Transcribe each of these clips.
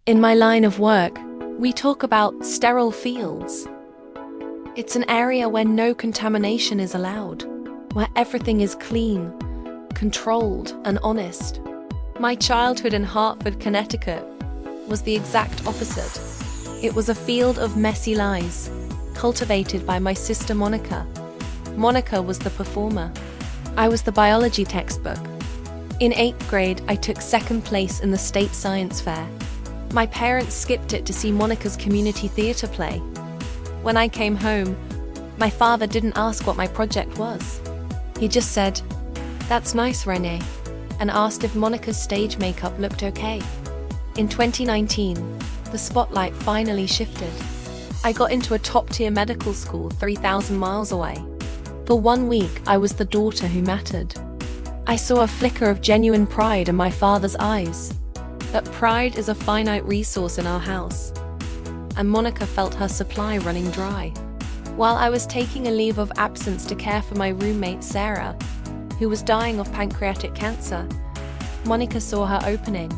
In my line of work, we talk about sterile fields. It's an area where no contamination is allowed, where everything is clean, controlled, and honest. My childhood in Hartford, Connecticut, was the exact opposite. It was a field of messy lies, cultivated by my sister Monica. Monica was the performer. I was the biology textbook. In 8th grade, I took 2nd place in the state science fair. My parents skipped it to see Monica's community theatre play. When I came home, my father didn't ask what my project was. He just said, "That's nice, Renee," and asked if Monica's stage makeup looked okay. In 2019, the spotlight finally shifted. I got into a top-tier medical school 3,000 miles away. For 1 week, I was the daughter who mattered. I saw a flicker of genuine pride in my father's eyes. But pride is a finite resource in our house, and Monica felt her supply running dry. While I was taking a leave of absence to care for my roommate Sarah, who was dying of pancreatic cancer, Monica saw her opening.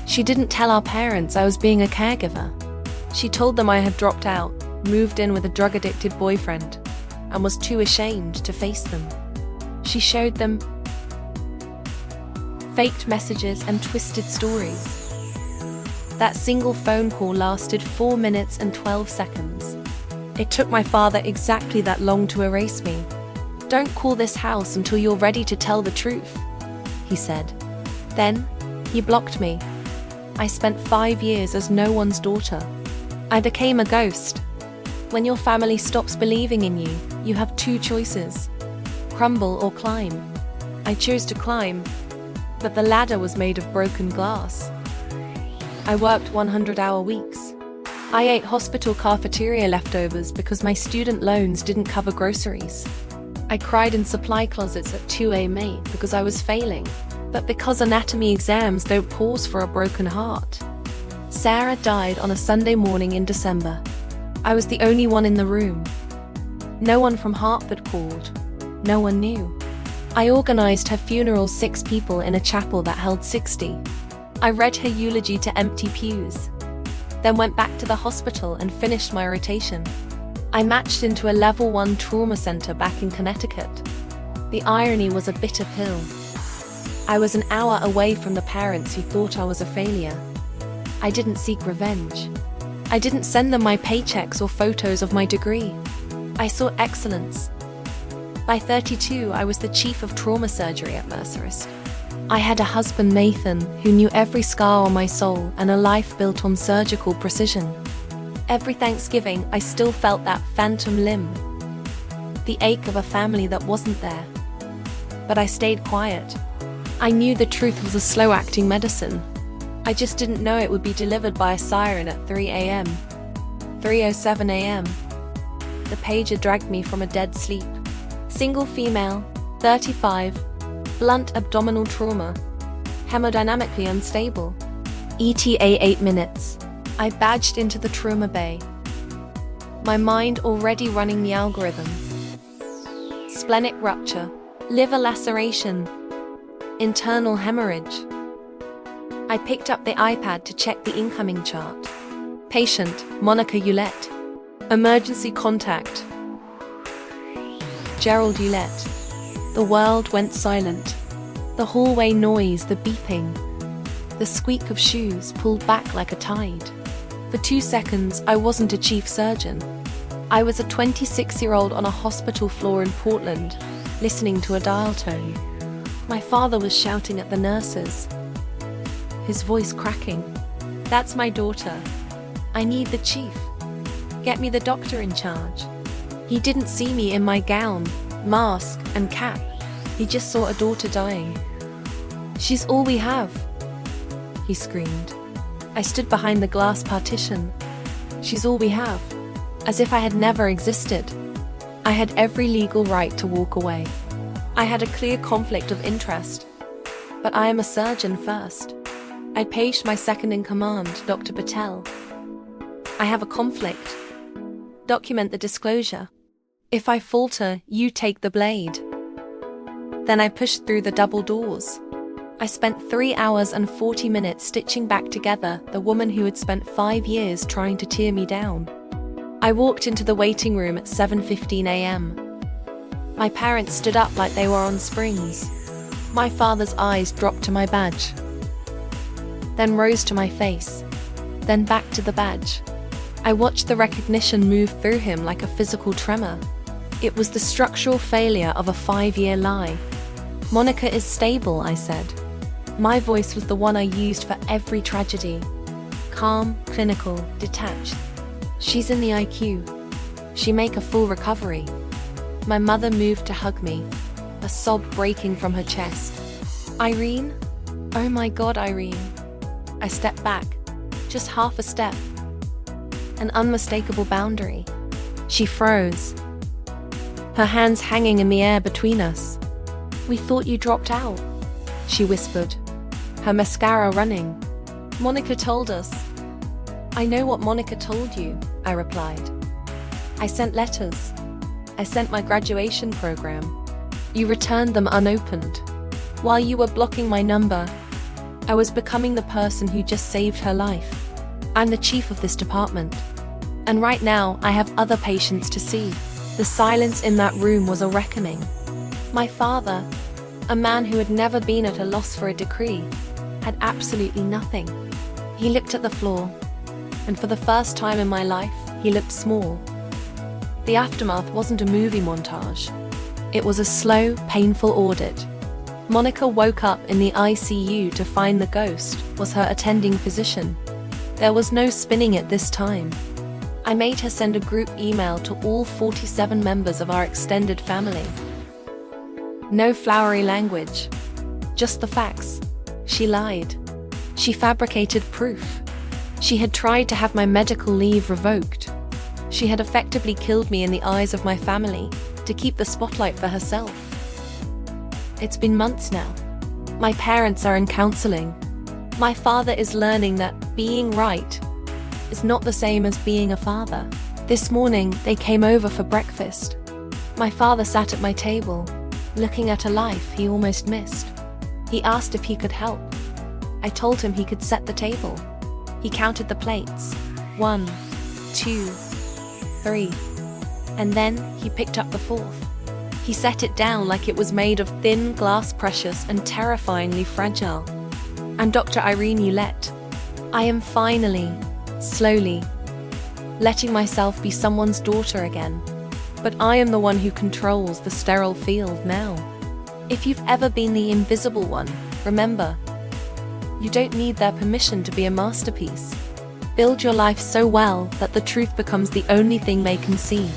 She didn't tell our parents I was being a caregiver. She told them I had dropped out, moved in with a drug-addicted boyfriend, and was too ashamed to face them. She showed them faked messages and twisted stories. That single phone call lasted 4 minutes and 12 seconds. It took my father exactly that long to erase me. "Don't call this house until you're ready to tell the truth," he said. Then, he blocked me. I spent 5 years as no one's daughter. I became a ghost. When your family stops believing in you, you have 2 choices: crumble or climb. I chose to climb, but the ladder was made of broken glass. I worked 100-hour weeks. I ate hospital cafeteria leftovers because my student loans didn't cover groceries. I cried in supply closets at 2 a.m. because I was failing, but because anatomy exams don't pause for a broken heart. Sarah died on a Sunday morning in December. I was the only one in the room. No one from Hartford called. No one knew. I organized her funeral, 6 people in a chapel that held 60. I read her eulogy to empty pews, then went back to the hospital and finished my rotation. I matched into a level 1 trauma center back in Connecticut. The irony was a bitter pill. I was an hour away from the parents who thought I was a failure. I didn't seek revenge. I didn't send them my paychecks or photos of my degree. I saw excellence. By 32, I was the chief of trauma surgery at Mercerist. I had a husband, Nathan, who knew every scar on my soul and a life built on surgical precision. Every Thanksgiving, I still felt that phantom limb, the ache of a family that wasn't there. But I stayed quiet. I knew the truth was a slow-acting medicine. I just didn't know it would be delivered by a siren at 3 a.m. 3:07 a.m. The pager dragged me from a dead sleep. Single female, 35, blunt abdominal trauma, hemodynamically unstable. ETA 8 minutes. I badged into the trauma bay, my mind already running the algorithm. Splenic rupture, liver laceration, internal hemorrhage. I picked up the iPad to check the incoming chart. Patient, Monica Ulette. Emergency contact, Gerald Ulette. The world went silent. The hallway noise, the beeping, the squeak of shoes pulled back like a tide. For 2 seconds, I wasn't a chief surgeon. I was a 26-year-old on a hospital floor in Portland, listening to a dial tone. My father was shouting at the nurses, his voice cracking. "That's my daughter. I need the chief. Get me the doctor in charge." He didn't see me in my gown, mask, and cap. He just saw a daughter dying. "She's all we have," he screamed. I stood behind the glass partition. "She's all we have," as if I had never existed. I had every legal right to walk away. I had a clear conflict of interest. But I am a surgeon first. I paged my second-in-command, Dr. Patel. "I have a conflict. Document the disclosure. If I falter, you take the blade." Then I pushed through the double doors. I spent 3 hours and 40 minutes stitching back together the woman who had spent 5 years trying to tear me down. I walked into the waiting room at 7:15 a.m. My parents stood up like they were on springs. My father's eyes dropped to my badge, then rose to my face, then back to the badge. I watched the recognition move through him like a physical tremor. It was the structural failure of a 5-year lie. "Monica is stable," I said. My voice was the one I used for every tragedy. Calm, clinical, detached. "She's in the IQ. She make a full recovery." My mother moved to hug me, a sob breaking from her chest. "Irene? Oh my God, Irene." I stepped back, just half a step. An unmistakable boundary. She froze, her hands hanging in the air between us. "We thought you dropped out," she whispered, her mascara running. "Monica told us." "I know what Monica told you," I replied. "I sent letters. I sent my graduation program. You returned them unopened. While you were blocking my number, I was becoming the person who just saved her life. I'm the chief of this department. And right now, I have other patients to see." The silence in that room was a reckoning. My father, a man who had never been at a loss for a decree, had absolutely nothing. He looked at the floor, and for the first time in my life, he looked small. The aftermath wasn't a movie montage. It was a slow, painful audit. Monica woke up in the ICU to find the ghost was her attending physician. There was no spinning it this time. I made her send a group email to all 47 members of our extended family. No flowery language, just the facts. She lied. She fabricated proof. She had tried to have my medical leave revoked. She had effectively killed me in the eyes of my family to keep the spotlight for herself. It's been months now. My parents are in counseling. My father is learning that being right is not the same as being a father. This morning, they came over for breakfast. My father sat at my table, looking at a life he almost missed. He asked if he could help. I told him he could set the table. He counted the plates. 1, 2, 3. And then he picked up the 4th. He set it down like it was made of thin glass, precious and terrifyingly fragile. I'm Dr. Irene Ulette. I am finally, slowly, letting myself be someone's daughter again. But I am the one who controls the sterile field now. If you've ever been the invisible one, remember, you don't need their permission to be a masterpiece. Build your life so well that the truth becomes the only thing they can see.